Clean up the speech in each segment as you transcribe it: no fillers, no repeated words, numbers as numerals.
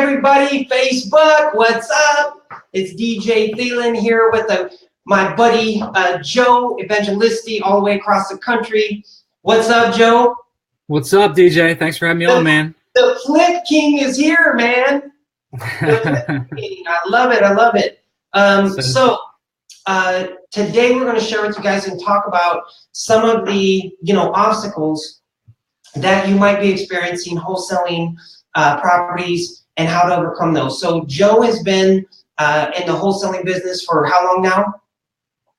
everybody, Facebook, what's up? It's DJ Thielen here with my buddy Joe Evangelisti all the way across the country. What's up, Joe? What's up, DJ? Thanks for having me on, man. The Flip King is here, man. The Flip King. I love it. I love it. Today we're going to share with you guys and talk about some of the obstacles that you might be experiencing wholesaling properties and how to overcome those. So Joe has been in the wholesaling business for how long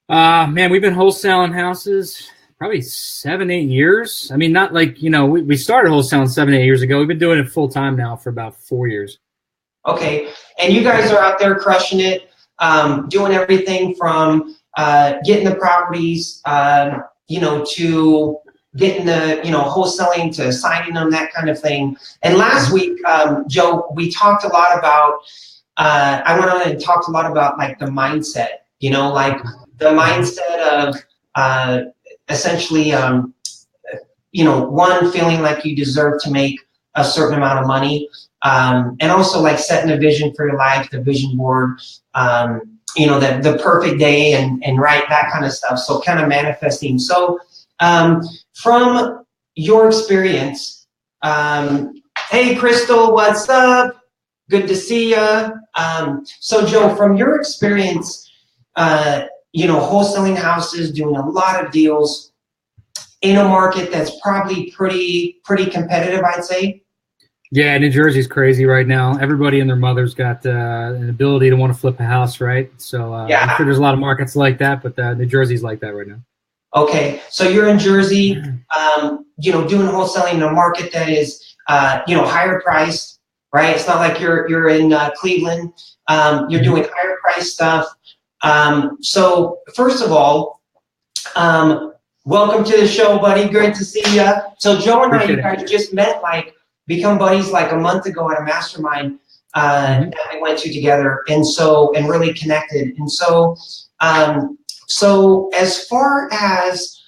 now? Man, we've been wholesaling houses probably 7-8 years. I mean, not like, we started wholesaling 7-8 years ago. We've been doing it full time now for about 4 years. Okay. And you guys are out there crushing it, doing everything from getting the properties, to getting the, wholesaling to signing them, that kind of thing. And last week, Joe, we talked a lot about, I went on and talked a lot about like the mindset, like the mindset of essentially, one, feeling like you deserve to make a certain amount of money, and also like setting a vision for your life, the vision board, the perfect day and right, that kind of stuff. So kind of manifesting. So from your experience, hey, Crystal, what's up? Good to see you. So Joe, from your experience, wholesaling houses, doing a lot of deals in a market that's probably pretty competitive, I'd say. Yeah, New Jersey's crazy right now. Everybody and their mother's got an ability to want to flip a house, right? So yeah. I'm sure there's a lot of markets like that, but New Jersey's like that right now. Okay, so you're in Jersey, doing wholesaling in a market that is, higher priced, right? It's not like you're in Cleveland. You're doing higher priced stuff. So first of all, welcome to the show, buddy. Great to see you. So Joe and you guys just met, become buddies like a month ago at a mastermind that we went to together, and really connected. And so as far as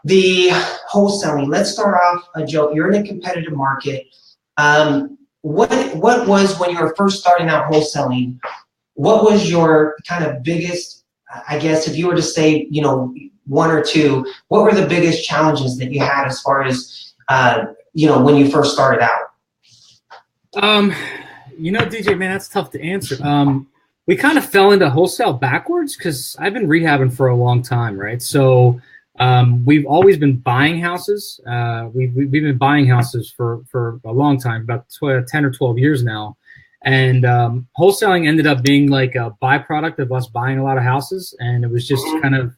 the wholesaling, let's start off, Joe. You're in a competitive market. What was, when you were first starting out wholesaling, what was your kind of biggest, I guess, if you were to say, one or two, what were the biggest challenges that you had as far as, when you first started out? DJ, man, that's tough to answer. We kind of fell into wholesale backwards because I've been rehabbing for a long time, right? So we've always been buying houses. We've been buying houses for a long time, about 10 or 12 years now. And wholesaling ended up being like a byproduct of us buying a lot of houses. And it was just kind of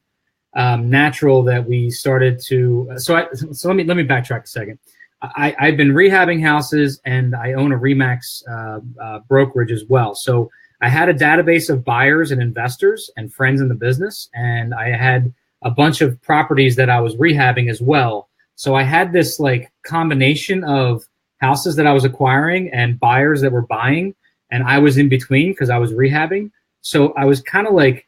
natural that we started to. So let me backtrack a second. I've been rehabbing houses, and I own a Remax brokerage as well. So I had a database of buyers and investors and friends in the business, and I had a bunch of properties that I was rehabbing as well. So I had this like combination of houses that I was acquiring and buyers that were buying, and I was in between because I was rehabbing. So I was kind of like,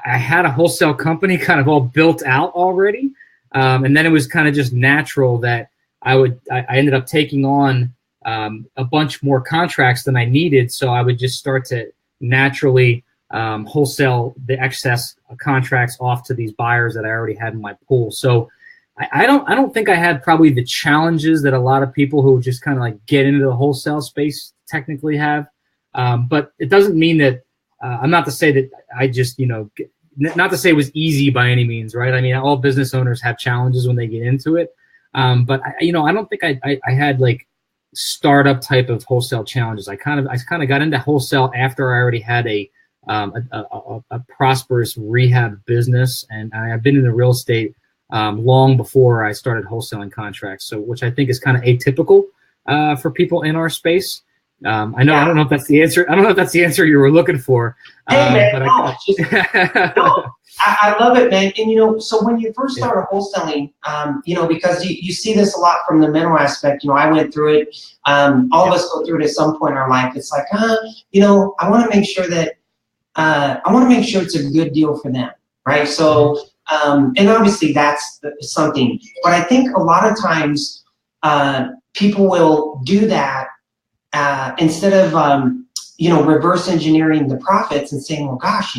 I had a wholesale company kind of all built out already. And then it was kind of just natural that I ended up taking on a bunch more contracts than I needed. So I would just start to naturally wholesale the excess contracts off to these buyers that I already had in my pool. So I don't think I had probably the challenges that a lot of people who just kind of like get into the wholesale space technically have. But it doesn't mean that I'm not to say that I just, not to say it was easy by any means, right? I mean, all business owners have challenges when they get into it. But I don't think I had like startup type of wholesale challenges. I kind of got into wholesale after I already had a prosperous rehab business, and I've been in the real estate long before I started wholesaling contracts. So, which I think is kind of atypical for people in our space. I don't know if that's the answer. I don't know if that's the answer you were looking for. Hey, man, I love it, man. And, so when you first started wholesaling, because you see this a lot from the mental aspect, I went through it. All of us go through it at some point in our life. It's like, I want to make sure that, it's a good deal for them. Right. So, and obviously that's something, but I think a lot of times, people will do that instead of, reverse engineering the profits and saying, well, gosh,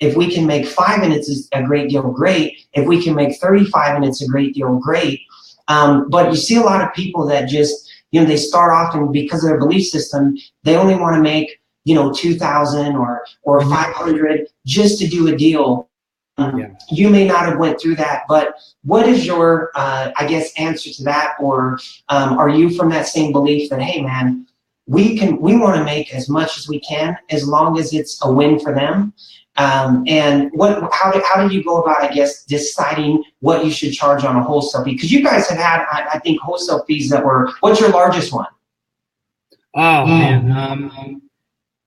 if we can make 5 and it's a great deal, great. If we can make 35 and it's a great deal, great. But you see a lot of people that just, they start off and because of their belief system, they only want to make, 2,000 or 500 just to do a deal. You may not have went through that, but what is your, answer to that? Or are you from that same belief that, hey, man, we want to make as much as we can as long as it's a win for them? And how did you go about, deciding what you should charge on a wholesale fee? Because you guys have had, I think, wholesale fees that were, what's your largest one? Oh, man.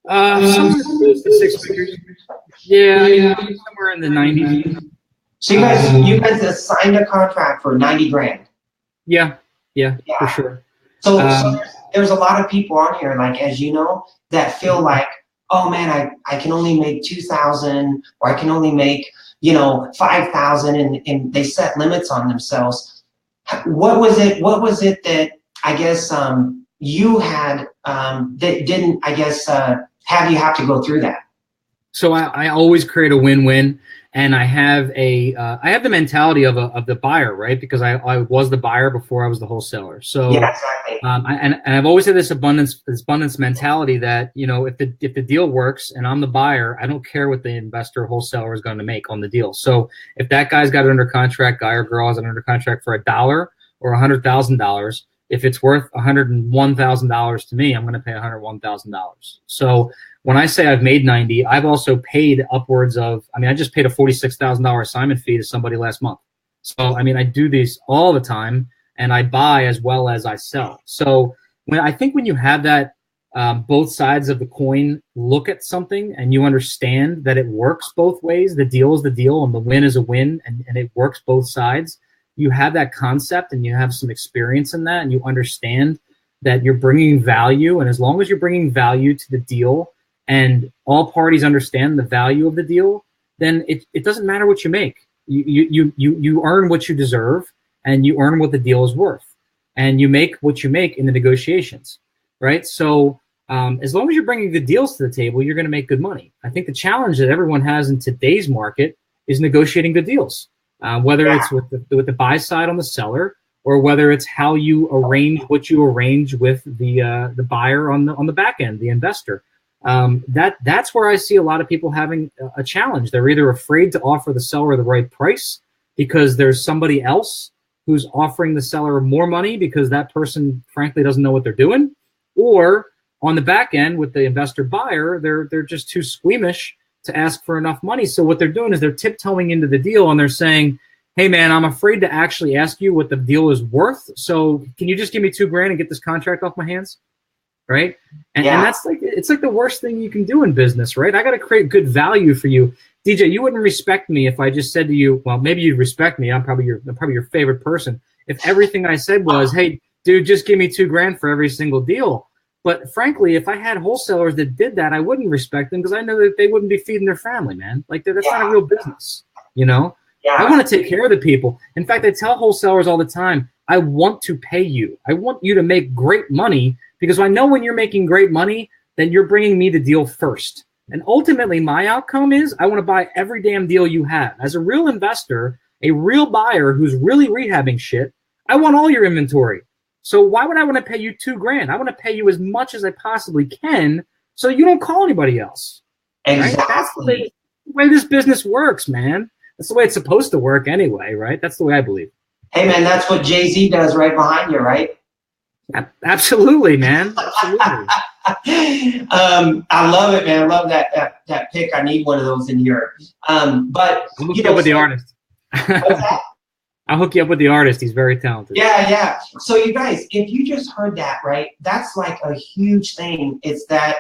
Somewhere close to 6 figures. Yeah, somewhere in the 90s. So you guys signed a contract for 90 grand. Yeah, for sure. So there's a lot of people on here, like, as you know, that feel like, oh man, I can only make 2,000 or I can only make, 5,000 and they set limits on themselves. What was it that you had that didn't have you have to go through that? So I always create a win-win, and I have the mentality of the buyer, right? Because I was the buyer before I was the wholesaler. So yeah, exactly. And I've always had this abundance mentality that if the deal works and I'm the buyer, I don't care what the investor or wholesaler is going to make on the deal. So if that guy's got it under contract, guy or girl has it under contract for $1 or $100,000. If it's worth $101,000 to me, I'm going to pay $101,000. So when I say I've made 90, I've also paid upwards of, I just paid a $46,000 assignment fee to somebody last month. So, I do these all the time, and I buy as well as I sell. So when you have that, both sides of the coin look at something and you understand that it works both ways, the deal is the deal and the win is a win, and it works both sides. You have that concept and you have some experience in that, and you understand that you're bringing value. And as long as you're bringing value to the deal and all parties understand the value of the deal, then it doesn't matter what you make. You earn what you deserve, and you earn what the deal is worth, and you make what you make in the negotiations, right? So as long as you're bringing good deals to the table, you're going to make good money. I think the challenge that everyone has in today's market is negotiating good deals. Whether it's with the buy side on the seller, or whether it's how you arrange what you arrange with the buyer on the back end, the investor. That's where I see a lot of people having a challenge. They're either afraid to offer the seller the right price because there's somebody else who's offering the seller more money because that person frankly doesn't know what they're doing, or on the back end with the investor buyer, they're just too squeamish to ask for enough money. So what they're doing is they're tiptoeing into the deal and they're saying, hey man, I'm afraid to actually ask you what the deal is worth. So can you just give me $2,000 and get this contract off my hands? Right. And that's it's like the worst thing you can do in business, right? I got to create good value for you. DJ, you wouldn't respect me if I just said to you, well, maybe you'd respect me. I'm probably your favorite person. If everything I said was, hey, dude, just give me $2,000 for every single deal. But frankly, if I had wholesalers that did that, I wouldn't respect them because I know that they wouldn't be feeding their family, man. Like that's not a real business, I want to take care of the people. In fact, I tell wholesalers all the time, I want to pay you. I want you to make great money because I know when you're making great money, then you're bringing me the deal first. And ultimately, my outcome is I want to buy every damn deal you have. As a real investor, a real buyer who's really rehabbing shit, I want all your inventory. So why would I want to pay you $2,000? I want to pay you as much as I possibly can so you don't call anybody else. Exactly. Right? That's the way this business works, man. That's the way it's supposed to work anyway, right? That's the way I believe. Hey, man, that's what Jay-Z does right behind you, right? Absolutely, man. Absolutely. I love it, man. I love that pick. I need one of those in here. But I'll hook you up with the artist. What's that? I'll hook you up with the artist. He's very talented. Yeah. So you guys, if you just heard that, right, that's like a huge thing. It's that,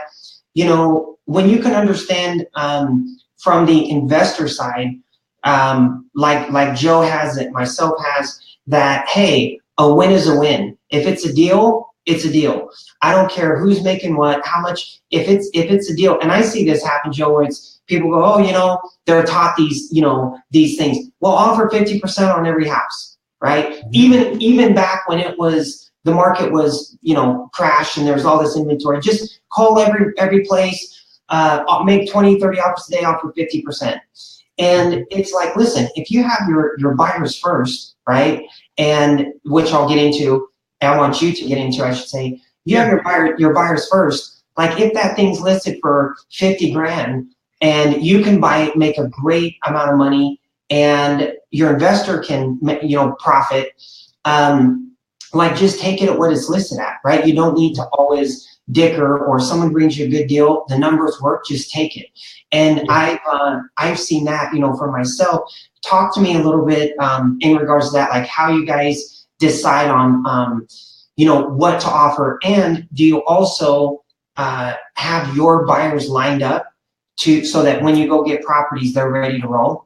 when you can understand from the investor side, like Joe has it, myself has that, hey, a win is a win. If it's a deal, it's a deal. I don't care who's making what, how much, if it's a deal. And I see this happen, Joe, where it's people go, oh, they're taught these things. Well, offer 50% on every house, right? Even back when it was, the market was, crashed and there's all this inventory, just call every place, make 20, 30 offers a day, offer 50%. And it's like, listen, if you have your buyers first, right? And which I'll get into, I want you to get into, I should say, you have your buyers first. Like if that thing's listed for 50 grand and you can buy it, make a great amount of money, and your investor can, profit, like just take it at what it's listed at, right? You don't need to always dicker, or someone brings you a good deal, the numbers work, just take it. And I've seen that, for myself. Talk to me a little bit in regards to that, like how you guys decide on, what to offer. And do you also have your buyers lined up so that when you go get properties, they're ready to roll?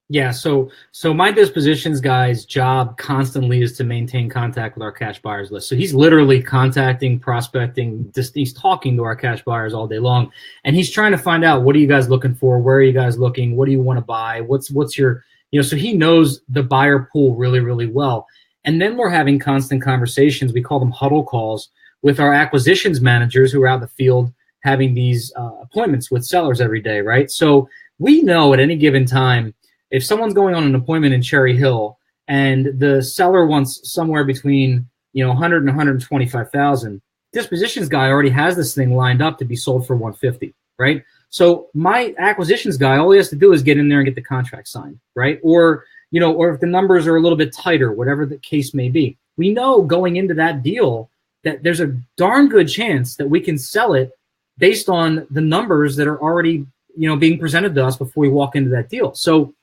Yeah, so my dispositions guy's job constantly is to maintain contact with our cash buyers list. So he's literally contacting, prospecting, he's talking to our cash buyers all day long, and he's trying to find out, what are you guys looking for? Where are you guys looking? What do you want to buy? What's your, so he knows the buyer pool really, really well. And then we're having constant conversations. We call them huddle calls with our acquisitions managers who are out in the field having these appointments with sellers every day, right? So we know at any given time, if someone's going on an appointment in Cherry Hill and the seller wants somewhere between 100 and 125,000, dispositions guy already has this thing lined up to be sold for 150, right? So my acquisitions guy, all he has to do is get in there and get the contract signed, right? Or if the numbers are a little bit tighter, whatever the case may be, we know going into that deal that there's a darn good chance that we can sell it based on the numbers that are already being presented to us before we walk into that deal. So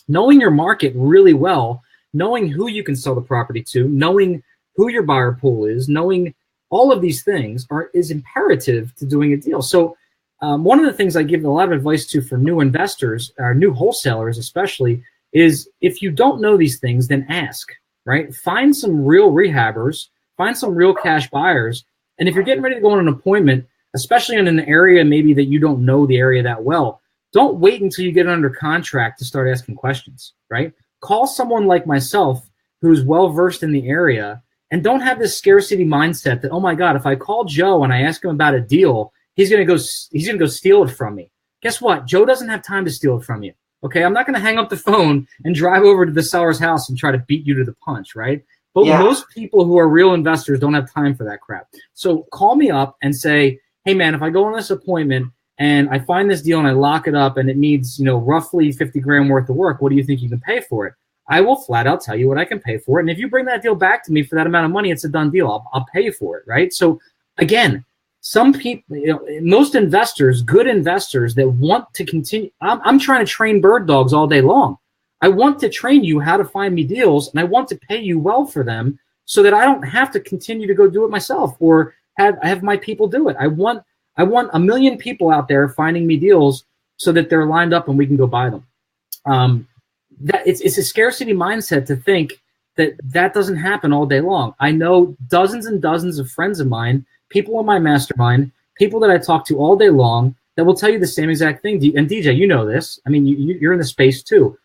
knowing your market really well, knowing who you can sell the property to, knowing who your buyer pool is, knowing all of these things is imperative to doing a deal. So one of the things I give a lot of advice to for new investors, or new wholesalers especially, is if you don't know these things, then ask, right? Find some real rehabbers, find some real cash buyers. And if you're getting ready to go on an appointment, especially in an area maybe that you don't know the area that well, don't wait until you get under contract to start asking questions, right? Call someone like myself who's well-versed in the area, and don't have this scarcity mindset that, oh my God, if I call Joe and I ask him about a deal, he's gonna go steal it from me. Guess what? Joe doesn't have time to steal it from you. Okay, I'm not gonna hang up the phone and drive over to the seller's house and try to beat you to the punch, right? But most people who are real investors don't have time for that crap. So call me up and say, hey man, if I go on this appointment and I find this deal and I lock it up and it needs, roughly 50 grand worth of work, what do you think you can pay for it? I will flat out tell you what I can pay for it. And if you bring that deal back to me for that amount of money, it's a done deal. I'll pay for it, right? So again, some people, most investors, good investors that want to continue, I'm trying to train bird dogs all day long. I want to train you how to find me deals, and I want to pay you well for them so that I don't have to continue to go do it myself or have my people do it. I want a million people out there finding me deals so that they're lined up and we can go buy them. That it's a scarcity mindset to think that doesn't happen all day long. I know dozens and dozens of friends of mine, people in my mastermind, people that I talk to all day long that will tell you the same exact thing. And DJ, you know this. I mean, you're in the space too.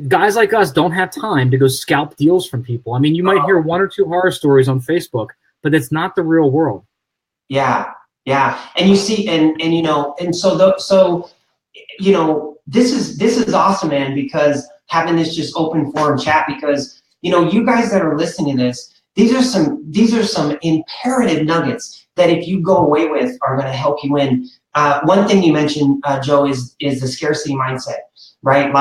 Guys like us don't have time to go scalp deals from people. I mean, you might hear one or two horror stories on Facebook, but it's not the real world. Yeah. And you see, this is awesome, man, because having this just open forum chat, because, you guys that are listening to this, these are some imperative nuggets that if you go away with are going to help you win. One thing you mentioned, Joe, is the scarcity mindset, right?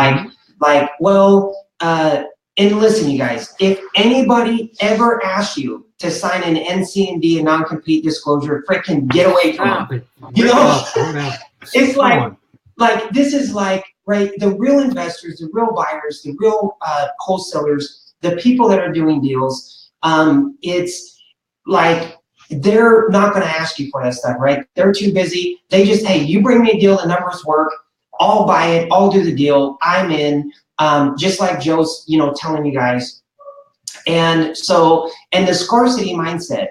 And listen, you guys, if anybody ever asks you to sign an NC&D, a non-compete disclosure, freaking get away from them. It's like this is like, right, the real investors, the real buyers, the real wholesalers, the people that are doing deals, it's like they're not going to ask you for that stuff, right? They're too busy. They just, hey, you bring me a deal, the numbers work, I'll buy it, I'll do the deal, I'm in. Just like Joe's, telling you guys. And the scarcity mindset,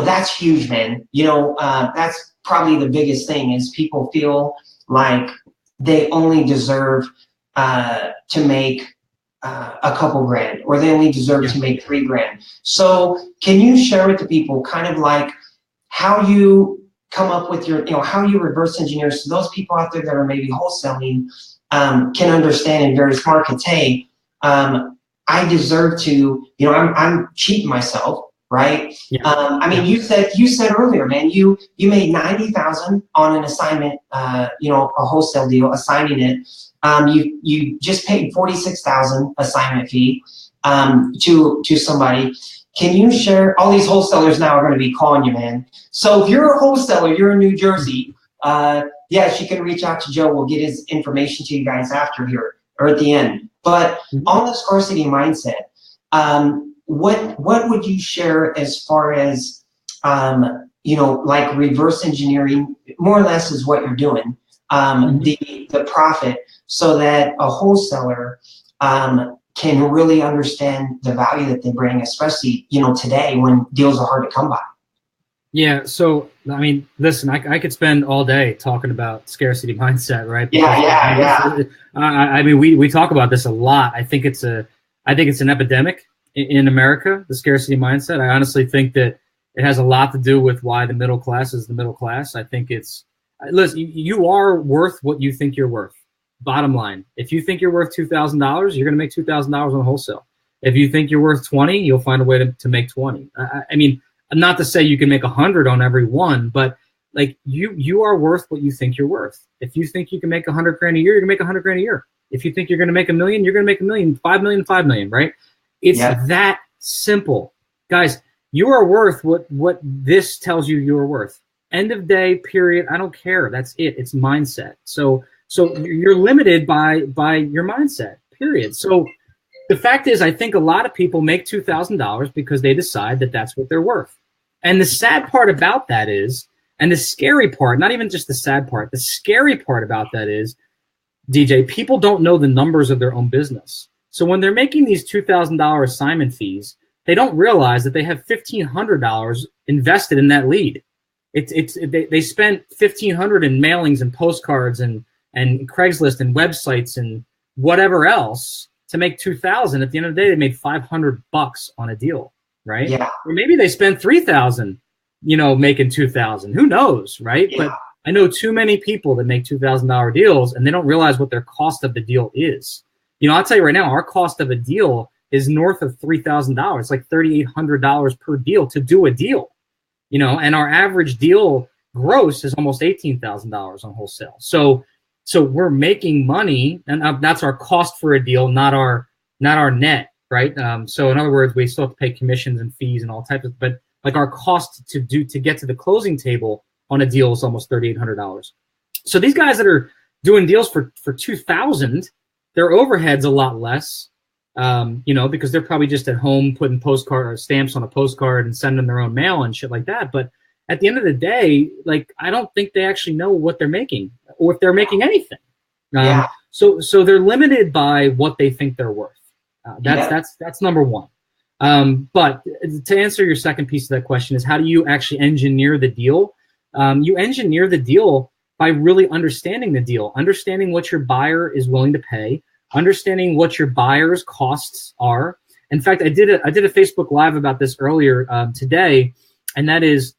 that's huge, man. That's probably the biggest thing is people feel like they only deserve to make a couple grand, or they only deserve to make $3,000. So can you share with the people kind of like how you come up with your, how you reverse engineer, so those people out there that are maybe wholesaling can understand in various markets, hey, I deserve to, I'm cheating myself, right? Yeah. I mean, you said earlier, man, you made 90,000 on an assignment, a wholesale deal, assigning it. You just paid 46,000 assignment fee to somebody. Can you share? All these wholesalers now are going to be calling you, man. So if you're a wholesaler, you're in New Jersey, yes, you can reach out to Joe. We'll get his information to you guys after here or at the end. But on the scarcity mindset, what would you share as far as like reverse engineering, more or less, is what you're doing, the profit, so that a wholesaler can really understand the value that they bring, especially today when deals are hard to come by. Yeah, so I mean, listen, I could spend all day talking about scarcity mindset, right? Yeah. I mean, we talk about this a lot. I think it's an epidemic in America, the scarcity mindset. I honestly think that it has a lot to do with why the middle class is the middle class. I think listen, you are worth what you think you're worth. Bottom line, if you think you're worth $2,000, you're going to make $2,000 on wholesale. If you think you're worth 20, you'll find a way to make 20. I mean, not to say you can make 100 on every one, but like you are worth what you think you're worth. If you think you can make 100 grand a year, you're gonna make 100 grand a year. If you think you're gonna make $1 million, you're gonna make $1 million, 5 million, 5 million, right? It's that simple, guys. You are worth what this tells you you are worth. End of day, period. I don't care. That's it. It's mindset. So you're limited by your mindset, period. So the fact is, I think a lot of people make $2,000 because they decide that that's what they're worth. And the sad part about that is, and the scary part, not even just the sad part, the scary part about that is, DJ, people don't know the numbers of their own business. So when they're making these $2,000 assignment fees, they don't realize that they have $1,500 invested in that lead. They spent $1,500 in mailings and postcards and Craigslist and websites and whatever else to make $2,000. At the end of the day, they made $500 on a deal, right? Yeah. Or maybe they spent $3,000, making $2,000. Who knows, right? Yeah. But I know too many people that make $2,000 deals and they don't realize what their cost of the deal is. I'll tell you right now, our cost of a deal is north of $3,000. It's like $3,800 per deal to do a deal, and our average deal gross is almost $18,000 on wholesale. So we're making money, and that's our cost for a deal, not our net, right? So in other words, we still have to pay commissions and fees and all types of, but like our cost to get to the closing table on a deal is almost $3,800. So these guys that are doing deals for $2,000, their overhead's a lot less, because they're probably just at home putting postcard or stamps on a postcard and sending their own mail and shit like that. But at the end of the day, like, I don't think they actually know what they're making or if they're making anything. So they're limited by what they think they're worth. That's number one. But to answer your second piece of that question is, how do you actually engineer the deal? You engineer the deal by really understanding the deal, understanding what your buyer is willing to pay, understanding what your buyer's costs are. In fact, I did a Facebook Live about this earlier today, and that is,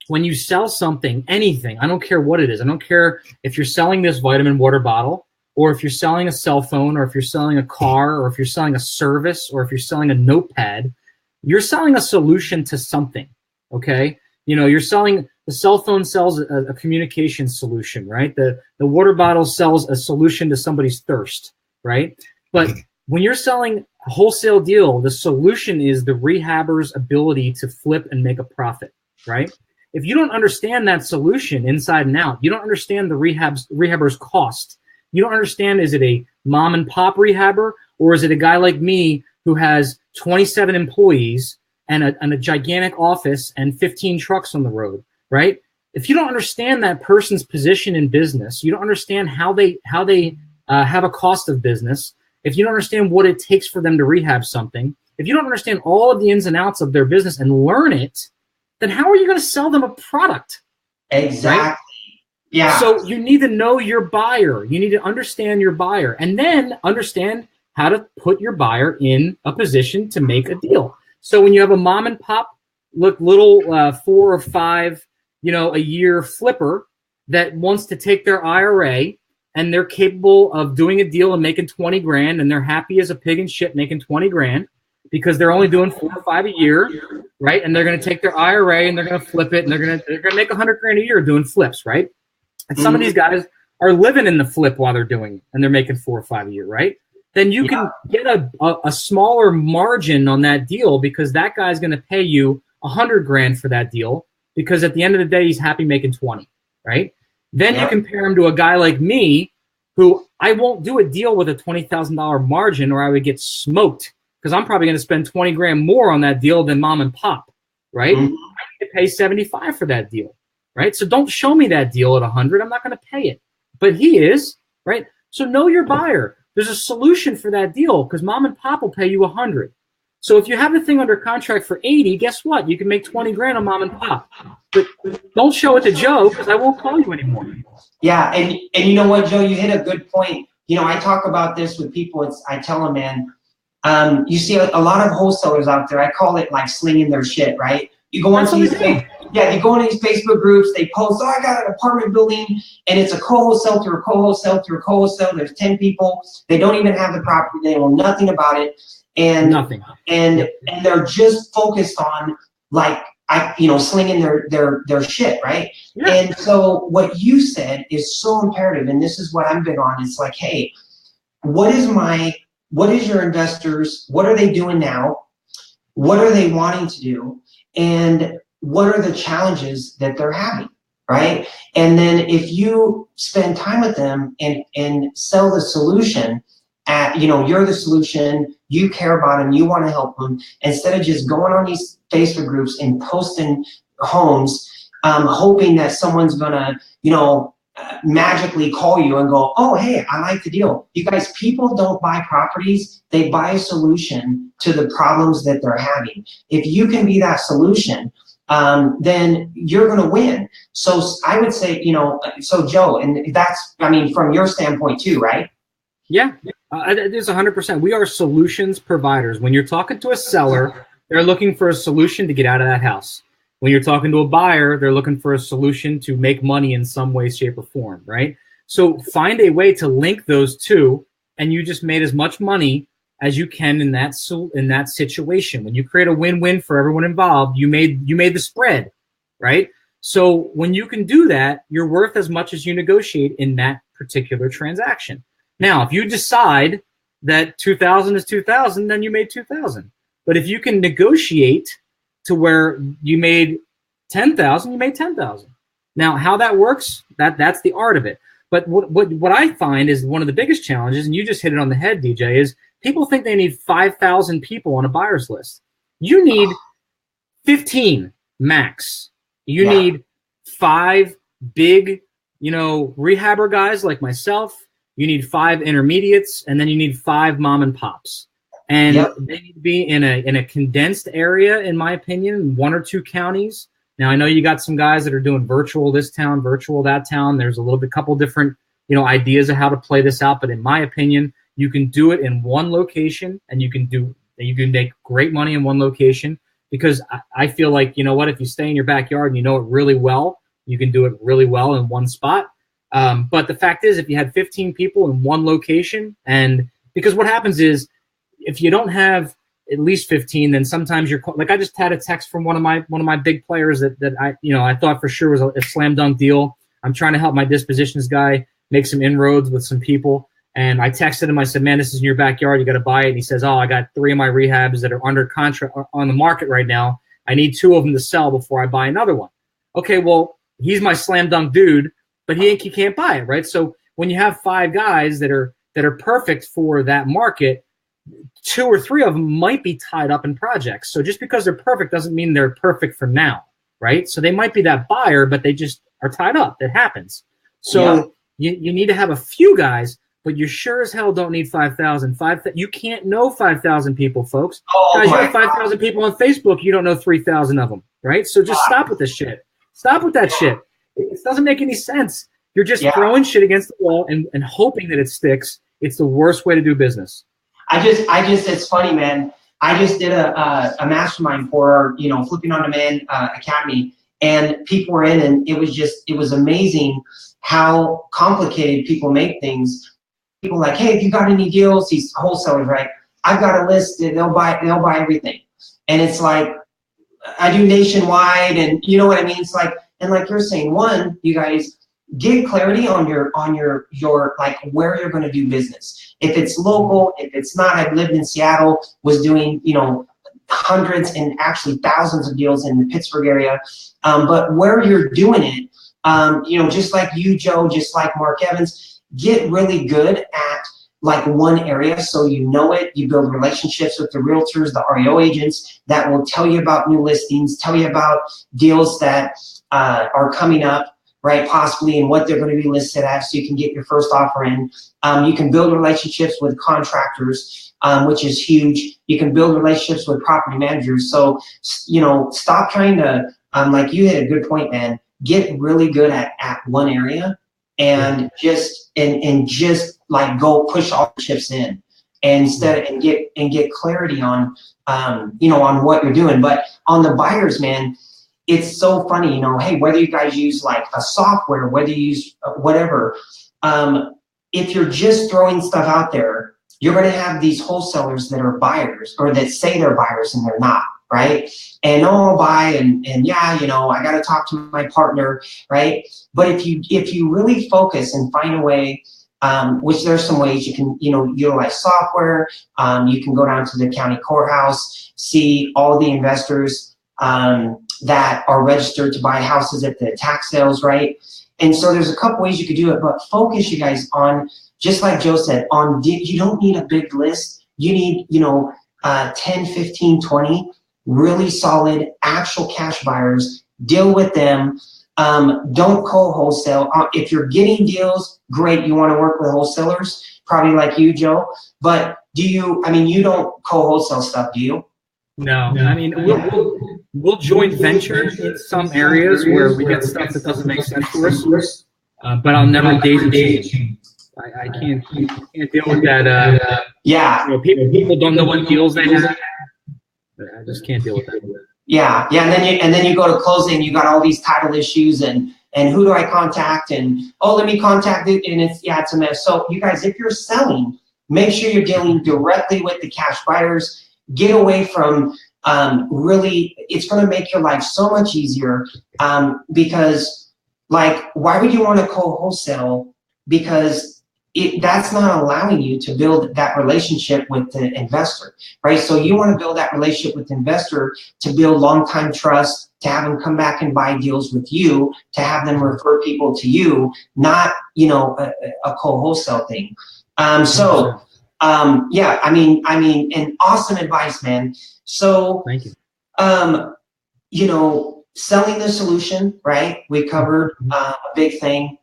when you sell something, anything, I don't care what it is. I don't care if you're selling this vitamin water bottle, or if you're selling a cell phone, or if you're selling a car, or if you're selling a service, or if you're selling a notepad. You're selling a solution to something, okay? You're selling, the cell phone sells a communication solution, right? The water bottle sells a solution to somebody's thirst, right? But when you're selling a wholesale deal, the solution is the rehabber's ability to flip and make a profit, right? If you don't understand that solution inside and out, you don't understand the rehabber's cost. You don't understand, is it a mom and pop rehabber, or is it a guy like me who has 27 employees and a gigantic office and 15 trucks on the road, right? If you don't understand that person's position in business, you don't understand how they have a cost of business, if you don't understand what it takes for them to rehab something, if you don't understand all of the ins and outs of their business and learn it, then how are you going to sell them a product? Exactly. Right? Yeah. So you need to know your buyer. You need to understand your buyer, and then understand how to put your buyer in a position to make a deal. So when you have a mom and pop, little 4 or 5, a year flipper that wants to take their IRA and they're capable of doing a deal and making 20 grand and they're happy as a pig in shit making 20 grand because they're only doing 4 or 5 a year, right? And they're going to take their IRA and they're going to flip it and they're going to make 100 grand a year doing flips, right? And some of these guys are living in the flip while they're doing it and they're making 4 or 5 a year, right? Then you can get a smaller margin on that deal because that guy's going to pay you 100 grand for that deal because at the end of the day, he's happy making 20, right? Then you compare him to a guy like me who I won't do a deal with a $20,000 margin or I would get smoked because I'm probably going to spend 20 grand more on that deal than mom and pop, right? I need to pay 75 for that deal, right? So don't show me that deal at 100. I'm not going to pay it. But he is, right? So know your buyer. There's a solution for that deal because mom and pop will pay you 100. So if you have the thing under contract for 80, guess what? You can make 20 grand on mom and pop. But don't show it to Joe because I won't call you anymore. Yeah, and you know what, Joe? You hit a good point. I talk about this with people. I tell them, man, you see a lot of wholesalers out there. I call it like slinging their shit, right? You go on these you go on these Facebook groups, they post, I got an apartment building, and it's a co-wholesale to a co-wholesale to a co-wholesale. There's 10 people. They don't even have the property. They know nothing about it. And nothing. And they're just focused on slinging their shit, right? Yeah. And so what you said is so imperative, and this is what I'm big on. It's like, hey, what is your investors? What are they doing now? What are they wanting to do? And what are the challenges that they're having, right? And then if you spend time with them and sell the solution you're the solution, you care about them, you want to help them, instead of just going on these Facebook groups and posting homes, hoping that someone's gonna, magically call you and go, oh, hey, I like the deal. You guys, people don't buy properties, they buy a solution to the problems that they're having. If you can be that solution, then you're going to win. So I would say, so Joe, and that's, from your standpoint too, right? Yeah, it is 100%. We are solutions providers. When you're talking to a seller, they're looking for a solution to get out of that house. When you're talking to a buyer, they're looking for a solution to make money in some way, shape, or form, right? So find a way to link those two, and you just made as much money as you can in that situation. When you create a win-win for everyone involved, you made the spread, right? So when you can do that, you're worth as much as you negotiate in that particular transaction. Now, if you decide that 2,000 is 2,000, then you made 2,000. But if you can negotiate to where you made 10,000, you made 10,000. Now, how that works, that's the art of it. But what I find is one of the biggest challenges, and you just hit it on the head, DJ, is people think they need 5,000 people on a buyer's list. You need 15 max. You need 5 big, rehabber guys like myself. You need 5 intermediates, and then you need 5 mom and pops. And they need to be in a condensed area, in my opinion, 1 or 2 counties. Now, I know you got some guys that are doing virtual this town, virtual that town. There's a couple different, ideas of how to play this out. But in my opinion, you can do it in one location, and you can make great money in one location, because I feel like, if you stay in your backyard and you know it really well, you can do it really well in one spot. But the fact is, if you had 15 people in one location, and because what happens is, if you don't have at least 15, then sometimes you're like, I just had a text from one of my big players that I thought for sure was a slam dunk deal. I'm trying to help my dispositions guy make some inroads with some people. And I texted him, I said, man, this is in your backyard, you got to buy it. And he says, oh, I got 3 of my rehabs that are under contract on the market right now. I need 2 of them to sell before I buy another one. Okay, well, he's my slam dunk dude, but he can't buy it, right? So when you have 5 guys that are perfect for that market, 2 or 3 of them might be tied up in projects. So just because they're perfect doesn't mean they're perfect for now, right? So they might be that buyer, but they just are tied up. That happens. So you need to have a few guys, but you sure as hell don't need 5,000. You can't know 5,000 people, folks. Guys, you have 5,000 people on Facebook. You don't know 3,000 of them, right? So just stop with this shit. Stop with that shit. It doesn't make any sense. You're just throwing shit against the wall and hoping that it sticks. It's the worst way to do business. it's funny, man. I just did a mastermind for our, Flipping on Demand Academy, and people were in, and it was amazing how complicated people make things. People like, hey, if you got any deals, these wholesalers, right? I've got a list, and they'll buy everything. And it's like, I do nationwide, and you know what I mean? It's like, and like you're saying, one, you guys get clarity on your like where you're going to do business. If it's local, if it's not. I've lived in Seattle, was doing, hundreds and actually thousands of deals in the Pittsburgh area. But where you're doing it, just like you, Joe, just like Mark Evans, get really good at like one area, so you know it. You build relationships with the realtors, the REO agents that will tell you about new listings, tell you about deals that are coming up, right, possibly, and what they're going to be listed at, so you can get your first offer in. You can build relationships with contractors, which is huge. You can build relationships with property managers. So, stop trying to, like you hit a good point, man, get really good at one area, and just like go push all the chips in, and get clarity on, on what you're doing. But on the buyers, man, it's so funny, hey, whether you guys use like a software, whether you use whatever, if you're just throwing stuff out there, you're going to have these wholesalers that are buyers, or that say they're buyers and they're not, right? And I'll buy, and yeah, I got to talk to my partner, right? But if you really focus and find a way, which there's some ways you can, utilize software. You can go down to the county courthouse, see all the investors that are registered to buy houses at the tax sales, right? And so there's a couple ways you could do it, but focus, you guys, on, just like Joe said, you don't need a big list. You need, 10, 15, 20 really solid actual cash buyers. Deal with them. Don't co-wholesale. If you're getting deals, great. You want to work with wholesalers, probably like you, Joe. But you don't co-wholesale stuff, do you? No. I mean, we'll joint venture in some areas where we get stuff that doesn't make sense for us. But I'll never daisy chain. I can't deal with that. People don't know what deals they have. I just can't deal with that. Yeah, and then you go to closing. You got all these title issues, and who do I contact? And let me contact it, and it's a mess. So you guys, if you're selling, make sure you're dealing directly with the cash buyers. Get away from really. It's going to make your life so much easier, because like, why would you want to co-wholesale? Because that's not allowing you to build that relationship with the investor, right? So you want to build that relationship with the investor to build long-time trust, to have them come back and buy deals with you, to have them refer people to you, not, a co-wholesale thing. And awesome advice, man. So, thank you. Selling the solution, right? We covered a big thing.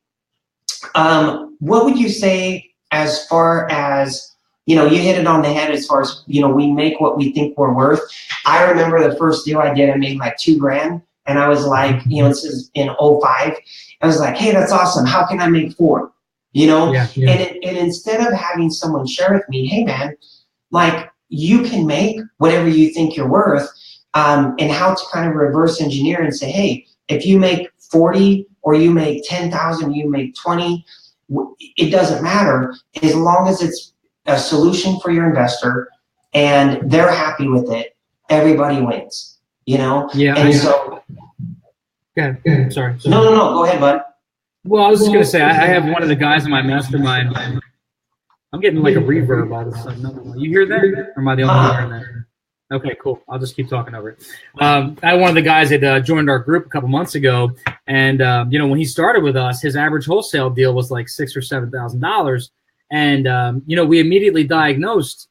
What would you say as far as, you hit it on the head as far as, we make what we think we're worth. I remember the first deal I did, I made like $2,000, and I was like, this is in 2005. I was like, hey, that's awesome. How can I make 4? Yeah. And instead of having someone share with me, hey man, like, you can make whatever you think you're worth, and how to kind of reverse engineer and say, hey, if you make 40, or you make 10,000, you make 20, it doesn't matter, as long as it's a solution for your investor and they're happy with it, everybody wins, Yeah. And so. Yeah. Sorry. No, go ahead, bud. Well, I was just going to say, I have one of the guys in my mastermind. I'm getting like a reverb all of a sudden. You hear that? Or am I the only one hearing that? Okay, cool. I'll just keep talking over it. I had one of the guys that joined our group a couple months ago, and when he started with us, his average wholesale deal was like $6,000 or $7,000, and we immediately diagnosed.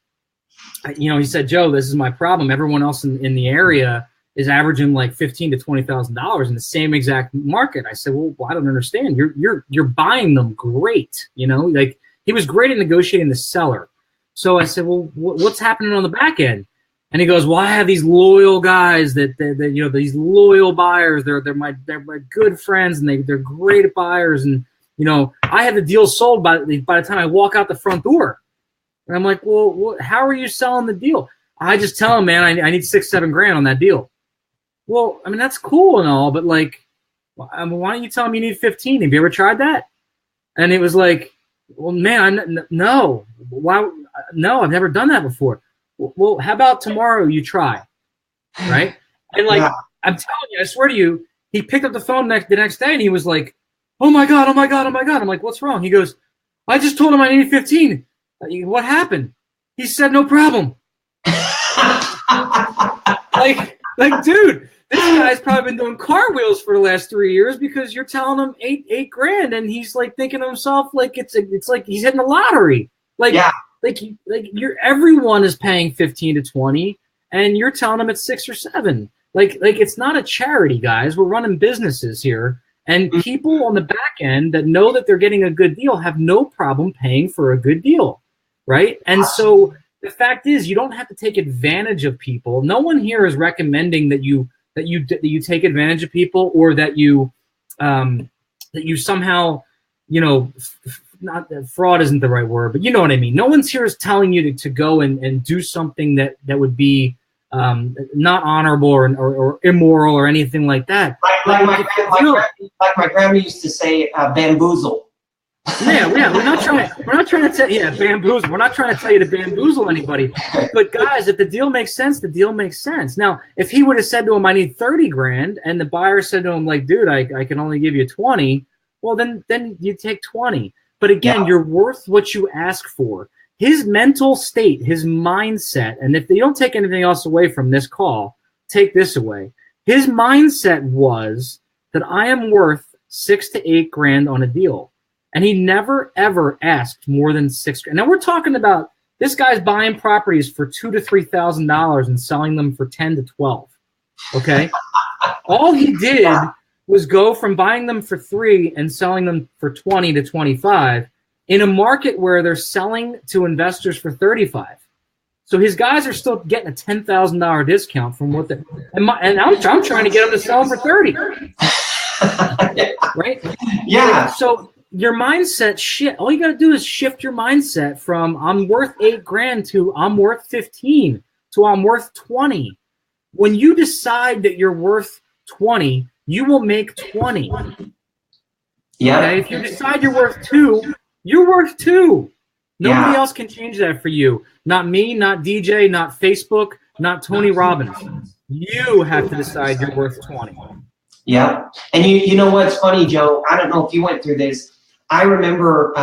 He said, Joe, this is my problem. Everyone else in the area is averaging like $15,000 to $20,000 in the same exact market. I said, well, I don't understand. You're buying them great. Like, he was great at negotiating the seller. So I said, well, what's happening on the back end? And he goes, well, I have these loyal guys that these loyal buyers. They're my good friends, and they're great buyers. And I have the deal sold by the time I walk out the front door. And I'm like, well, how are you selling the deal? I just tell him, man, I need 6-7 grand on that deal. Well, I mean, that's cool and all, but like, why don't you tell him you need 15? Have you ever tried that? And it was like, well, man, no. Why? No, I've never done that before. Well, how about tomorrow you try, right? And like, I'm telling you, I swear to you, he picked up the phone the next day and he was like, oh my God, oh my God, oh my God. I'm like, what's wrong? He goes, I just told him I needed 15. What happened? He said, no problem. like, dude, this guy's probably been doing cartwheels for the last 3 years because you're telling him eight grand, and he's like thinking to himself like it's like he's hitting the lottery. Like everyone is paying 15 to 20, and you're telling them it's 6 or 7. Like it's not a charity, guys. We're running businesses here, and people on the back end that know that they're getting a good deal have no problem paying for a good deal, right? And so the fact is, you don't have to take advantage of people. No one here is recommending that you take advantage of people, or that you somehow, not fraud isn't the right word, but you know what I mean. No one's here is telling you to go and do something that would be not honorable or immoral or anything like that. Like my grandma used to say, bamboozle. Yeah. We're not trying to tell bamboozle. We're not trying to tell you to bamboozle anybody. But guys, if the deal makes sense, the deal makes sense. Now, if he would have said to him, I need 30 grand, and the buyer said to him, like, dude, I can only give you 20, well, then you take 20. But again, you're worth what you ask for. His mental state, his mindset, and if you don't take anything else away from this call, take this away. His mindset was that I am worth 6 to 8 grand on a deal. And he never, ever asked more than 6 grand. Now we're talking about this guy's buying properties for $2,000 to $3,000 and selling them for 10 to 12. Okay. All he did was go from buying them for 3 and selling them for 20 to 25 in a market where they're selling to investors for 35. So his guys are still getting a $10,000 discount from what and I'm trying to get them to sell them for 30. Right? Yeah. So your mindset all you got to do is shift your mindset from I'm worth 8 grand to I'm worth 15 to I'm worth 20. When you decide that you're worth 20, you will make 20. Yeah. Okay? If you decide you're worth 2, you're worth 2. Nobody else can change that for you. Not me, not DJ, not Facebook, not Tony Robbins. You have to decide you're worth 20. Yeah. And you know what's funny, Joe? I don't know if you went through this. I remember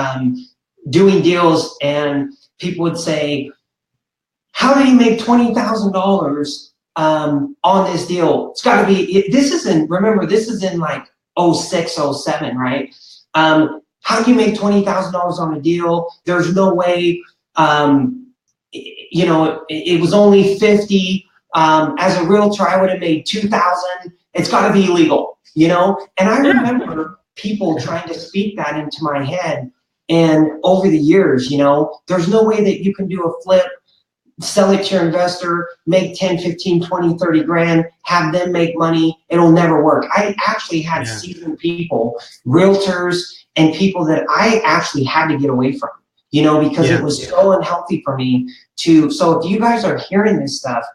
doing deals, and people would say, how did he make $20,000 on this deal? It's got to be, this is in like 06, 07, right? How do you make $20,000 on a deal? There's no way, it was only 50. As a realtor, I would have made 2,000. It's got to be illegal, And I remember people trying to speak that into my head. And over the years, there's no way that you can do a flip, sell it to your investor, make 10, 15, 20, 30 grand, have them make money. It'll never work. I actually had seasoned people, realtors, and people that I actually had to get away from, because it was so unhealthy for me so if you guys are hearing this stuff,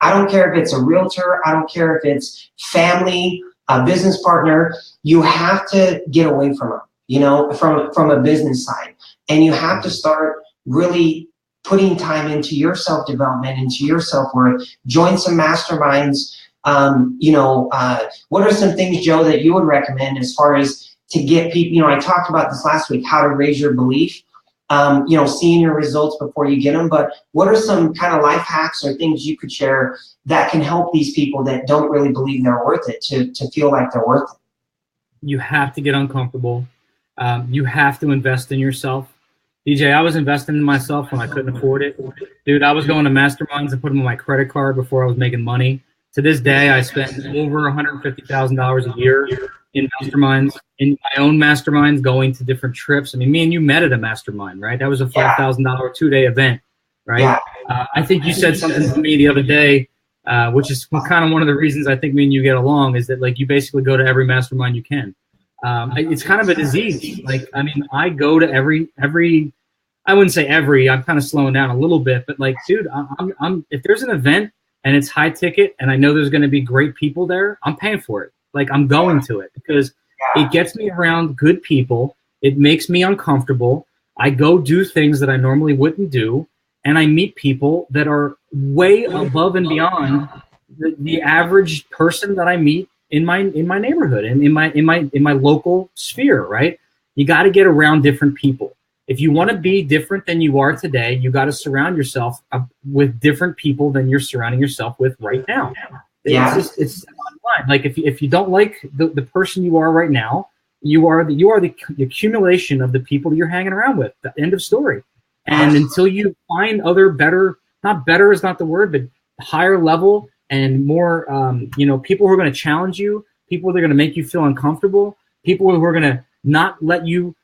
I don't care if it's a realtor, I don't care if it's family, a business partner, you have to get away from them, from a business side. And you have to start really putting time into your self-development, into your self-worth, join some masterminds. What are some things, Joe, that you would recommend as far as to get people, I talked about this last week, how to raise your belief, seeing your results before you get them, but what are some kind of life hacks or things you could share that can help these people that don't really believe they're worth it to feel like they're worth it? You have to get uncomfortable. You have to invest in yourself. DJ, I was investing in myself when I couldn't afford it. Dude, I was going to masterminds and putting them on my credit card before I was making money. To this day, I spent over $150,000 a year in masterminds, in my own masterminds, going to different trips. I mean, me and you met at a mastermind, right? That was a $5,000 2-day event, right? Yeah. I think you said something to me the other day, which is kind of one of the reasons I think me and you get along, is that like you basically go to every mastermind you can. It's kind of a disease. Like, I mean, I go to every I wouldn't say every. I'm kind of slowing down a little bit, but like, dude, I'm if there's an event and it's high ticket and I know there's going to be great people there, I'm paying for it. Like, I'm going to it because it gets me around good people. It makes me uncomfortable. I go do things that I normally wouldn't do, and I meet people that are way above and beyond the average person that I meet in my neighborhood and in my local sphere. Right? You got to get around different people. If you want to be different than you are today, you got to surround yourself with different people than you're surrounding yourself with right now. Yeah. It's like if you don't like the person you are right now, you are the accumulation of the people that you're hanging around with. The end of story. And until you find other better, not better is not the word, but higher level and more, people who are going to challenge you, people that are going to make you feel uncomfortable, people who are going to not let you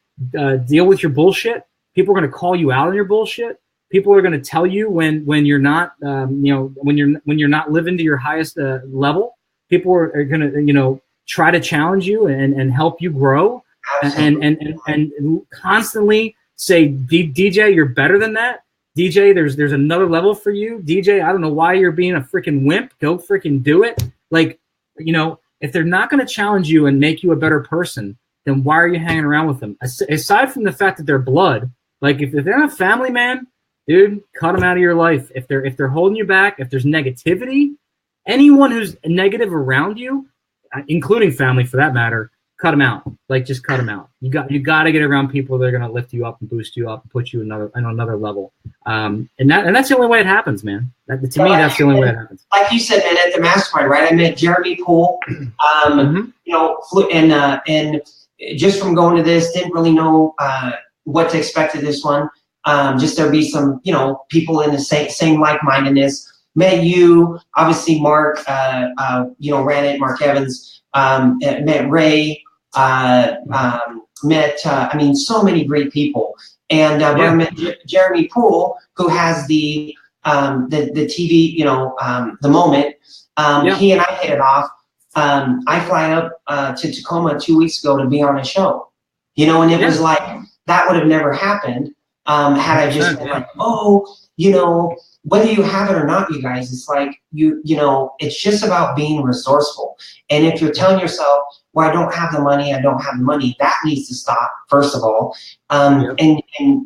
deal with your bullshit. People are going to call you out on your bullshit. People are going to tell you when you're not, when you're not living to your highest level. People are going to, try to challenge you and help you grow, and constantly say, DJ, you're better than that. DJ, there's another level for you. DJ, I don't know why you're being a freaking wimp. Go freaking do it. Like, if they're not going to challenge you and make you a better person, then why are you hanging around with them? Aside from the fact that they're blood, like if they're not family, man, dude, cut them out of your life. If they're holding you back, if there's negativity, anyone who's negative around you, including family for that matter, cut them out. Like, just cut them out. You got to get around people that are going to lift you up and boost you up and put you on another level. And that's the only way it happens, man. To me, that's the only way it happens. Like you said, man, at the mastermind, right? I met Jeremy Poole, and just from going to this, didn't really know what to expect of this one. Just there'll be some, people in the same like-mindedness. Met you, obviously Mark, ran it, Mark Evans, met Ray, met, so many great people. And when I met Jeremy Poole, who has the TV, The Moment, he and I hit it off. I fly up to Tacoma 2 weeks ago to be on a show, and it was like, that would have never happened had I just been like, whether you have it or not, you guys, it's like, it's just about being resourceful. And if you're telling yourself, well, I don't have the money, that needs to stop, first of all. And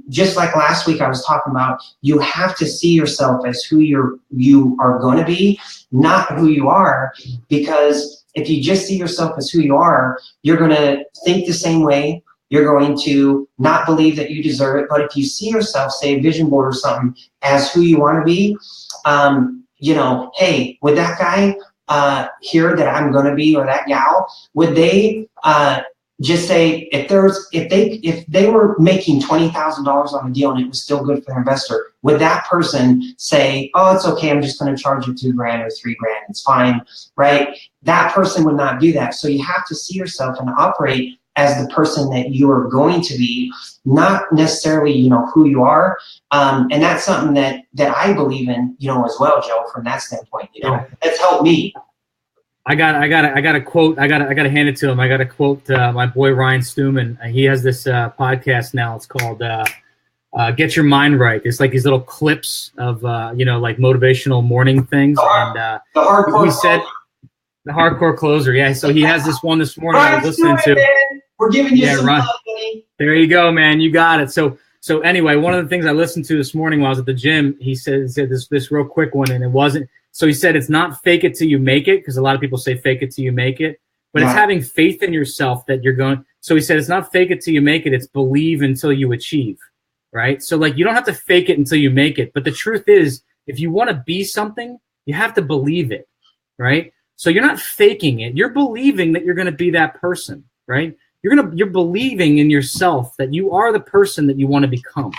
just like last week I was talking about, you have to see yourself as who you are going to be, not who you are, because if you just see yourself as who you are, you're going to think the same way. You're going to not believe that you deserve it. But if you see yourself, say a vision board or something, as who you want to be, hey, would that guy here that I'm going to be, or that gal, would they just say, if they were making $20,000 on a deal and it was still good for their investor, would that person say, oh, it's okay, I'm just going to charge you $2,000 or $3,000, it's fine, right? That person would not do that. So you have to see yourself and operate as the person that you are going to be, not necessarily, who you are. And that's something that I believe in, as well, Joe, from that standpoint, that's helped me. I got a quote. I got to hand it to him. I got to quote my boy Ryan Stewman. He has this podcast now. It's called Get Your Mind Right. It's like these little clips of like motivational morning things. The hardcore. He said the hardcore closer. Yeah. So he has this one this morning I was listening to. Man. We're giving you some love, buddy. There you go, man. You got it. So anyway, one of the things I listened to this morning while I was at the gym, he said this real quick one, and it wasn't. So he said it's not fake it till you make it, because a lot of people say fake it till you make it, but it's having faith in yourself that you're going. So he said it's not fake it till you make it. It's believe until you achieve, right? So like, you don't have to fake it until you make it. But the truth is, if you want to be something, you have to believe it, right? So you're not faking it. You're believing that you're going to be that person, right? You're believing in yourself that you are the person that you want to become.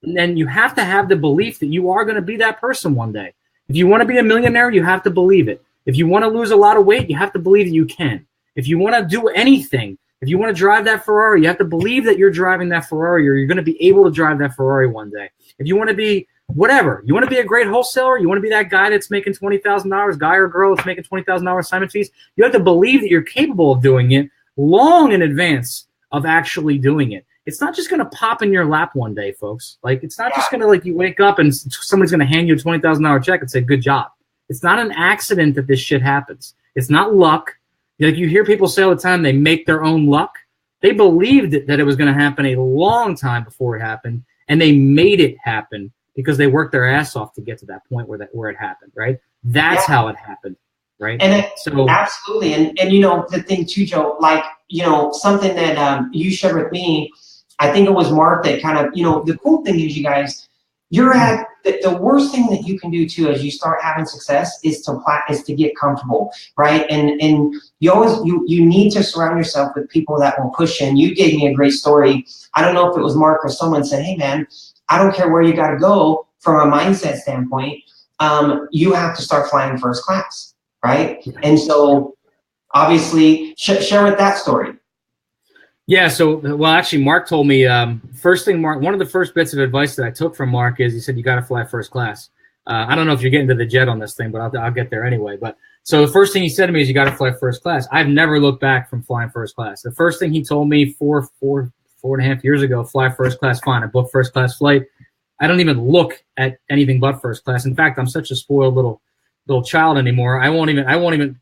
And then you have to have the belief that you are going to be that person one day. If you want to be a millionaire, you have to believe it. If you want to lose a lot of weight, you have to believe that you can. If you want to do anything, if you want to drive that Ferrari, you have to believe that you're driving that Ferrari, or you're going to be able to drive that Ferrari one day. If you want to be whatever, you want to be a great wholesaler, you want to be that guy that's making $20,000, guy or girl that's making $20,000 assignment fees, you have to believe that you're capable of doing it long in advance of actually doing it. it's not just going to pop in your lap one day, folks. Like, it's not just going to, like, you wake up and somebody's going to hand you a $20,000 check and say, good job. It's not an accident that this shit happens. It's not luck. Like, you hear people say all the time, they make their own luck. They believed that it was going to happen a long time before it happened, and they made it happen because they worked their ass off to get to that point where it happened, right? That's how it happened, right? And absolutely. And, you know, the thing too, Joe, like, you know, something that you shared with me, I think it was Mark that kind of, you know, the cool thing is, you guys, you're at the worst thing that you can do too as you start having success is to get comfortable, right? And you need to surround yourself with people that will push you. And you gave me a great story. I don't know if it was Mark or someone said, hey man, I don't care where you got to go from a mindset standpoint. You have to start flying first class, right? And so obviously share with that story. Yeah, so, well, actually, Mark told me, one of the first bits of advice that I took from Mark is he said, you got to fly first class. I don't know if you're getting to the jet on this thing, but I'll get there anyway. But so the first thing he said to me is, you got to fly first class. I've never looked back from flying first class. The first thing he told me four and a half years ago, fly first class, fine. I booked first class flight. I don't even look at anything but first class. In fact, I'm such a spoiled little child anymore. I won't even.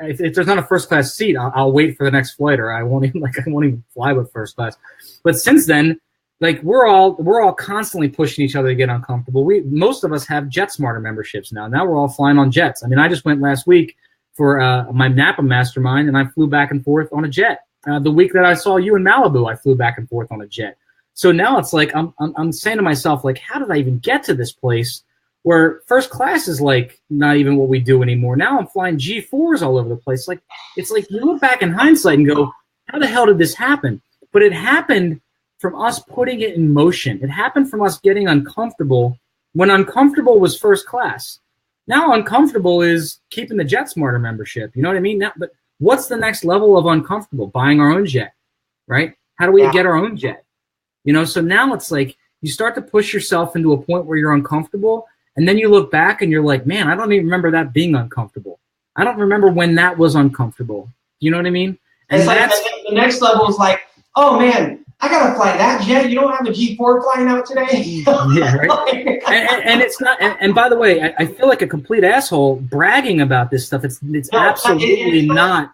If there's not a first class seat, I'll wait for the next flight, or I won't even fly with first class. But since then, like, we're all constantly pushing each other to get uncomfortable. Most of us have JetSmarter memberships now. Now we're all flying on jets. I mean, I just went last week for my Napa mastermind, and I flew back and forth on a jet. The week that I saw you in Malibu, I flew back and forth on a jet. So now it's like I'm saying to myself, like, how did I even get to this place where first class is like not even what we do anymore? Now I'm flying G4s all over the place. Like, it's like you look back in hindsight and go, how the hell did this happen? But it happened from us putting it in motion. It happened from us getting uncomfortable when uncomfortable was first class. Now uncomfortable is keeping the JetSmarter membership. You know what I mean? Now, but what's the next level of uncomfortable? Buying our own jet, right? How do we get our own jet? You know, so now it's like you start to push yourself into a point where you're uncomfortable. And then you look back and you're like, man, I don't even remember that being uncomfortable. I don't remember when that was uncomfortable. You know what I mean? And it's like the next level is like, oh man, I gotta fly that jet. You don't have a G4 flying out today. Yeah, right. and it's not. And by the way, I feel like a complete asshole bragging about this stuff. It's absolutely not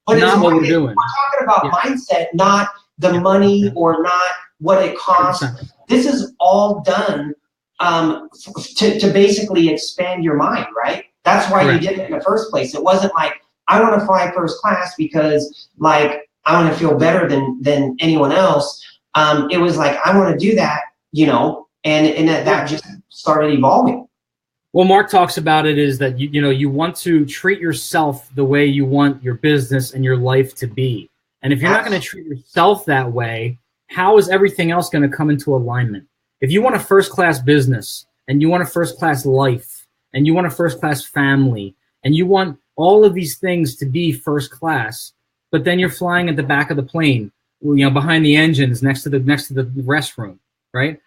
what we're doing. We're talking about mindset, not the money or not what it costs. 100%. This is all done to basically expand your mind, right? That's why you did it in the first place. It wasn't like, I want to fly first class because, like, I want to feel better than anyone else. It was like, I want to do that, you know, and that just started evolving. Well, Mark talks about it is that you want to treat yourself the way you want your business and your life to be. And if you're not going to treat yourself that way, how is everything else going to come into alignment? If you want a first-class business and you want a first-class life and you want a first-class family and you want all of these things to be first class, but then you're flying at the back of the plane, you know, behind the engines, next to the restroom, right?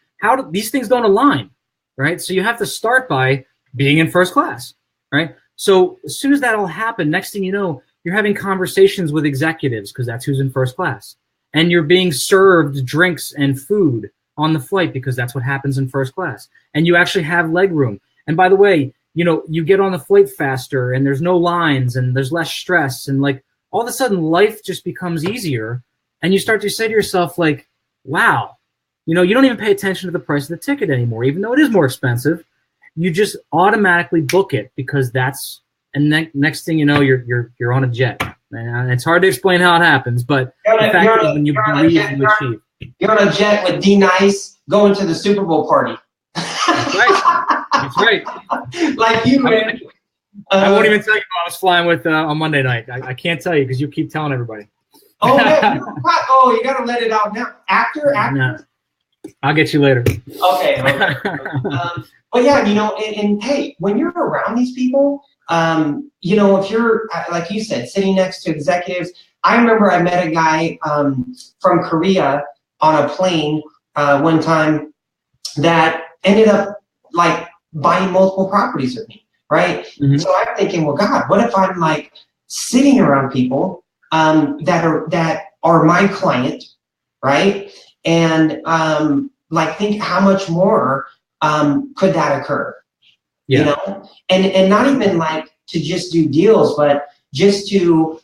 These things don't align, right? So you have to start by being in first class, right? So as soon as that all happened, next thing you know, you're having conversations with executives because that's who's in first class, and you're being served drinks and food on the flight because that's what happens in first class. And you actually have leg room. And by the way, you know, you get on the flight faster and there's no lines and there's less stress. And like all of a sudden life just becomes easier. And you start to say to yourself, like, wow, you know, you don't even pay attention to the price of the ticket anymore, even though it is more expensive. You just automatically book it because next thing you know, you're on a jet. And it's hard to explain how it happens, but the fact is when you believe, you achieve. You're on a jet with D Nice going to the Super Bowl party. That's right. That's right. Like you, man. I won't even tell you who I was flying with on Monday night. I can't tell you because you keep telling everybody. Oh, man. You got to let it out now. Actor? No. I'll get you later. Okay. But yeah, you know, and hey, when you're around these people, you know, if you're, like you said, sitting next to executives, I remember I met a guy from Korea on a plane one time that ended up like buying multiple properties with me, right? Mm-hmm. So I'm thinking, well, God, what if I'm like sitting around people that are my client, right? And like, think how much more could that occur? Yeah. You know, and not even like to just do deals, but just to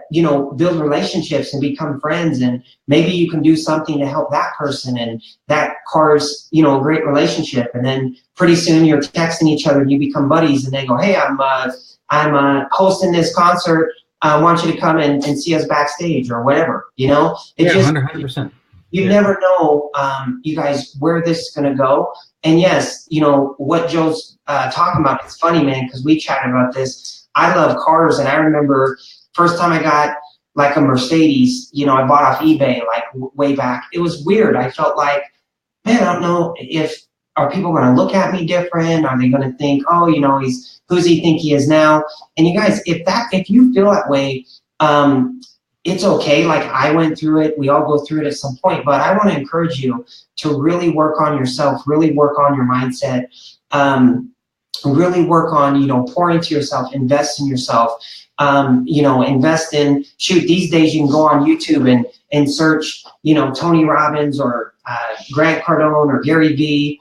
you know, build relationships and become friends, and maybe you can do something to help that person, and that cars, you know, a great relationship, and then pretty soon you're texting each other and you become buddies, and they go, hey, I'm hosting this concert. I want you to come and see us backstage or whatever, you know. It Yeah, just 100%. you never know, you guys, where this is going to go. And yes, you know, what Joe's talking about, it's funny, man, because we chatted about this. I love cars, and I remember first time I got like a Mercedes, you know, I bought off eBay like way back. It was weird. I felt like, man, I don't know if, are people going to look at me different? Are they going to think, oh, you know, who's he think he is now? And you guys, if you feel that way, it's okay. Like, I went through it. We all go through it at some point. But I want to encourage you to really work on yourself, really work on your mindset, really work on, you know, pour into yourself, invest in yourself, you know, invest in, shoot, these days you can go on YouTube and search, you know, Tony Robbins or Grant Cardone or Gary Vee,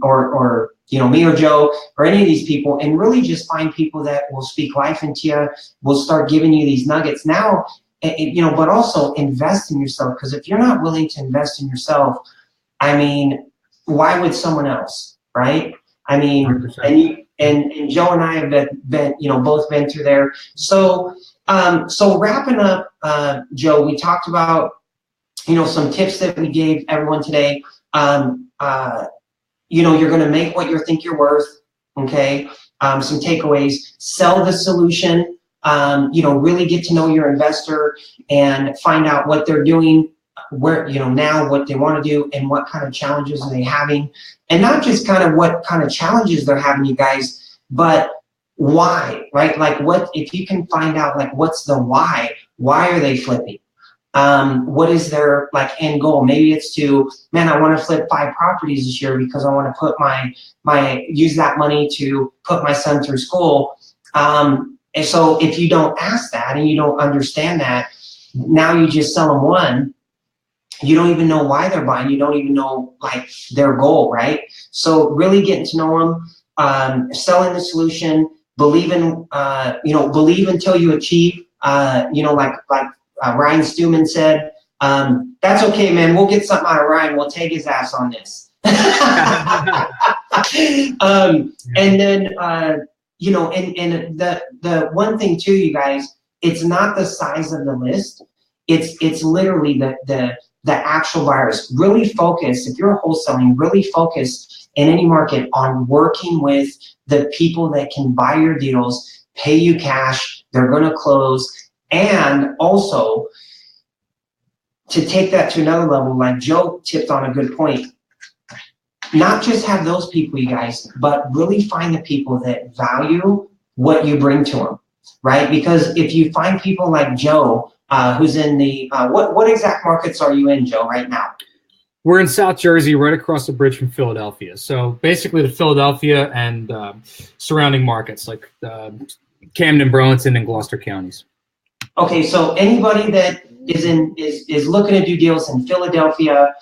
or you know, me or Joe or any of these people, and really just find people that will speak life into you, will start giving you these nuggets now. You know, but also invest in yourself, because if you're not willing to invest in yourself, I mean, why would someone else, right? I mean, 100%. and Joe and I have been, you know, both been through there. So so wrapping up, Joe, we talked about, you know, some tips that we gave everyone today. You know, you're going to make what you think you're worth. Okay. Some takeaways: sell the solution. You know, really get to know your investor and find out what they're doing, where, you know, now what they want to do, and what kind of challenges are they having, and not just kind of what kind of challenges they're having, you guys, but why, right? Like, what if you can find out, like, what's the why are they flipping? What is their like end goal? Maybe it's to, man, I want to flip 5 properties this year because I want to put use that money to put my son through school. And so if you don't ask that and you don't understand that, now you just sell them one. You don't even know why they're buying. You don't even know like their goal, right? So really getting to know them, selling the solution, believe in, you know, believe until you achieve. You know, like Ryan Stewman said, that's okay, man. We'll get something out of Ryan. We'll take his ass on this. And then, you know, and the one thing too, you guys, it's not the size of the list. It's literally the actual buyers. Really focus, if you're wholesaling, really focus in any market on working with the people that can buy your deals, pay you cash, they're going to close. And also, to take that to another level, like Joe tipped on a good point, not just have those people, you guys, but really find the people that value what you bring to them, right? Because if you find people like Joe, who's in the, what exact markets are you in, Joe, right now? We're in South Jersey, right across the bridge from Philadelphia. So basically the Philadelphia and surrounding markets like Camden, Burlington, and Gloucester counties. Okay, so anybody that is looking to do deals in Philadelphia,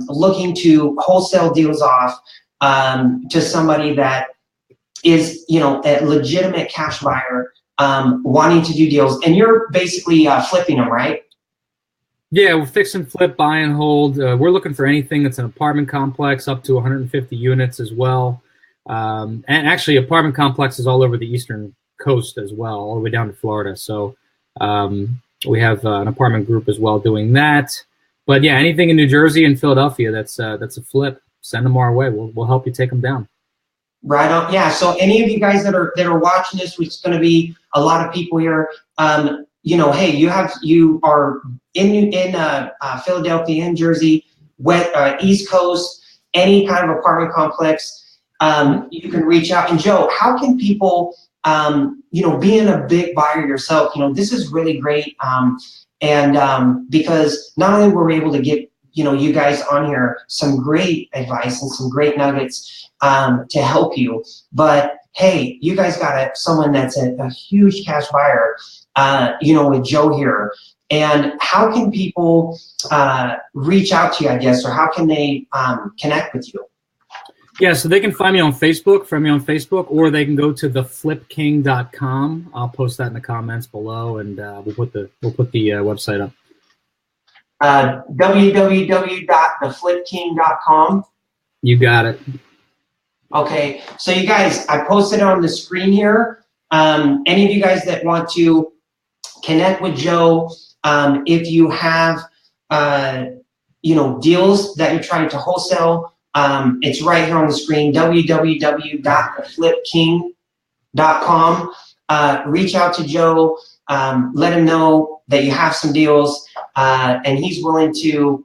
looking to wholesale deals off to somebody that is, you know, a legitimate cash buyer, wanting to do deals, and you're basically flipping them, right? Yeah, we're fix and flip, buy and hold. We're looking for anything that's an apartment complex up to 150 units as well. And actually apartment complexes all over the eastern coast as well, all the way down to Florida. So we have an apartment group as well doing that. But yeah, anything in New Jersey and Philadelphia that's a flip, send them our way. We'll help you take them down. Right on. Yeah. So any of you guys that are watching this, which is going to be a lot of people here, you know, hey, you are in Philadelphia, in Jersey, East Coast, any kind of apartment complex, you can reach out. And Joe, how can people, you know, being a big buyer yourself, you know, this is really great. And because not only were we able to get, you know, you guys on here some great advice and some great nuggets to help you, but hey, you guys got someone that's a huge cash buyer, you know, with Joe here. And how can people reach out to you, I guess, or how can they connect with you? Yeah, so they can find me on Facebook, or they can go to theflipking.com. I'll post that in the comments below, and we'll put the website up. www.theflipking.com. You got it. Okay, so you guys, I posted it on the screen here. Any of you guys that want to connect with Joe, if you have deals that you're trying to wholesale, it's right here on the screen, www.theflipking.com. Reach out to Joe, let him know that you have some deals, and he's willing to,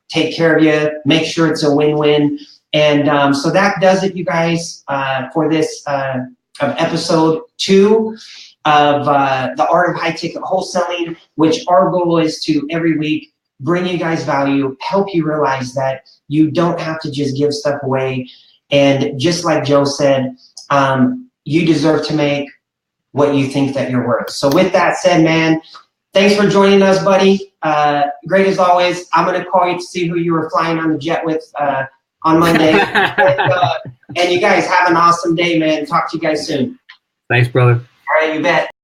take care of you, make sure it's a win-win. And so that does it, you guys, for this of episode 2 of the Art of High Ticket Wholesaling, which our goal is to every week bring you guys value, help you realize that you don't have to just give stuff away. And just like Joe said, you deserve to make what you think that you're worth. So with that said, man, thanks for joining us, buddy. Great as always. I'm going to call you to see who you were flying on the jet with on Monday. And you guys have an awesome day, man. Talk to you guys soon. Thanks, brother. All right, you bet.